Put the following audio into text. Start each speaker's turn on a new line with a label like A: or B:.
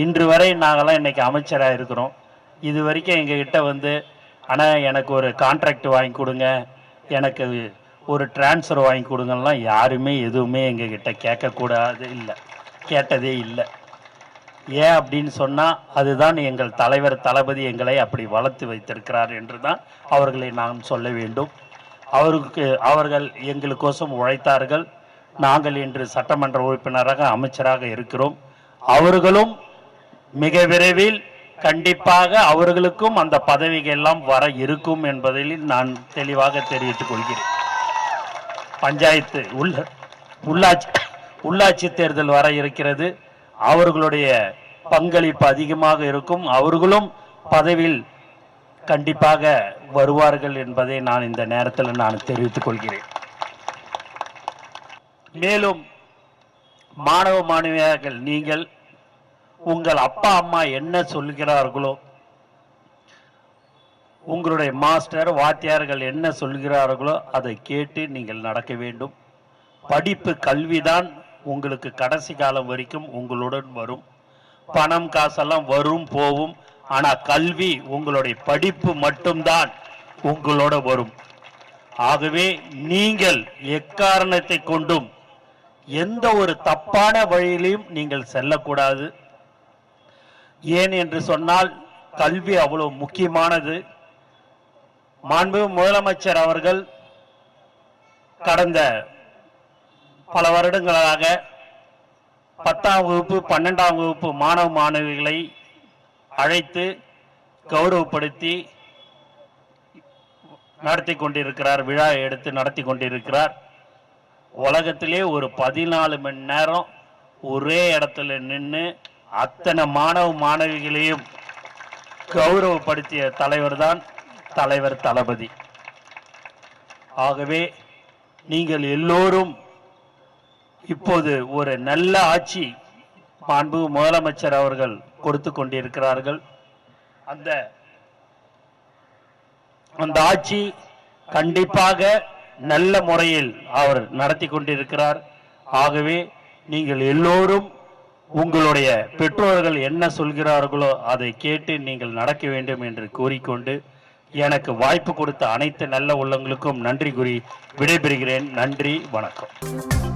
A: இன்று வரை நாங்களாம் இன்னைக்கு அமைச்சராக இருக்கிறோம். இது வரைக்கும் எங்ககிட்ட வந்து ஆனால் எனக்கு ஒரு கான்ட்ராக்ட் வாங்கி கொடுங்க, எனக்கு ஒரு டிரான்ஸ்ஃபர் வாங்கி கொடுங்கலாம் யாருமே எதுவுமே எங்ககிட்ட கேட்கக்கூடாது, இல்லை, கேட்டதே இல்லை. ஏன் அப்படின்னு சொன்னால் அதுதான் எங்கள் தலைவர் தளபதி எங்களை அப்படி வளர்த்து வைத்திருக்கிறார் என்று தான் அவர்களை நான் சொல்ல வேண்டும். அவர்கள் எங்களுக்கோசம் உழைத்தார்கள். நாங்கள் இன்று சட்டமன்ற உறுப்பினராக அமைச்சராக இருக்கிறோம். அவர்களும் மிக விரைவில் கண்டிப்பாக அவர்களுக்கும் அந்த பதவிகள் எல்லாம் வர இருக்கும் என்பதில் நான் தெளிவாக தெரிவித்துக் கொள்கிறேன். பஞ்சாயத்து உள்ளாட்சி தேர்தல் வர இருக்கிறது. அவர்களுடைய பங்களிப்பு அதிகமாக இருக்கும். அவர்களும் பதவியில் கண்டிப்பாக வருவார்கள் என்பதை நான் இந்த நேரத்தில் நான் தெரிவித்துக் கொள்கிறேன். மேலும் மாணவ மாணவியர்கள், நீங்கள் உங்கள் அப்பா அம்மா என்ன சொல்கிறார்களோ, உங்களுடைய மாஸ்டர் வாத்தியார்கள் என்ன சொல்கிறார்களோ அதை கேட்டு நீங்கள் நடக்க வேண்டும். படிப்பு கல்விதான் உங்களுக்கு கடைசி காலம் வரைக்கும் உங்களுடன் வரும். பணம் காசெல்லாம் வரும் போகும், ஆனால் கல்வி உங்களுடைய படிப்பு மட்டும்தான் உங்களோட வரும். ஆகவே நீங்கள் எக்காரணத்தை கொண்டும் எந்த ஒரு தப்பான வழியிலையும் நீங்கள் செல்லக்கூடாது. ஏன் என்று சொன்னால் கல்வி அவ்வளவு முக்கியமானது. மாண்புமிகு முதலமைச்சர் அவர்கள் கடந்த பல வருடங்களாக 10ஆம் வகுப்பு 12ஆம் வகுப்பு மாணவ மாணவிகளை அழைத்து கௌரவப்படுத்தி நடத்தி கொண்டிருக்கிறார், விழா எடுத்து நடத்தி கொண்டிருக்கிறார். உலகத்திலே ஒரு 14 மணி நேரம் ஒரே இடத்துல நின்று அத்தனை மாணவ மாணவிகளையும் கௌரவப்படுத்திய தலைவர் தான் தலைவர் தளபதி. ஆகவே நீங்கள் எல்லோரும் இப்போது ஒரு நல்ல ஆட்சி மாண்பு முதலமைச்சர் அவர்கள் கொடுத்து கொண்டிருக்கிறார்கள். அந்த ஆட்சி கண்டிப்பாக நல்ல முறையில் அவர் நடத்தி கொண்டிருக்கிறார். ஆகவே நீங்கள் எல்லோரும் உங்களுடைய பெற்றோர்கள் என்ன சொல்கிறார்களோ அதை கேட்டு நீங்கள் நடக்க வேண்டும் என்று கூறிக்கொண்டு எனக்கு வாய்ப்பு கொடுத்த அனைத்து நல்ல உள்ளங்களுக்கும் நன்றி கூறி விடைபெறுகிறேன். நன்றி, வணக்கம்.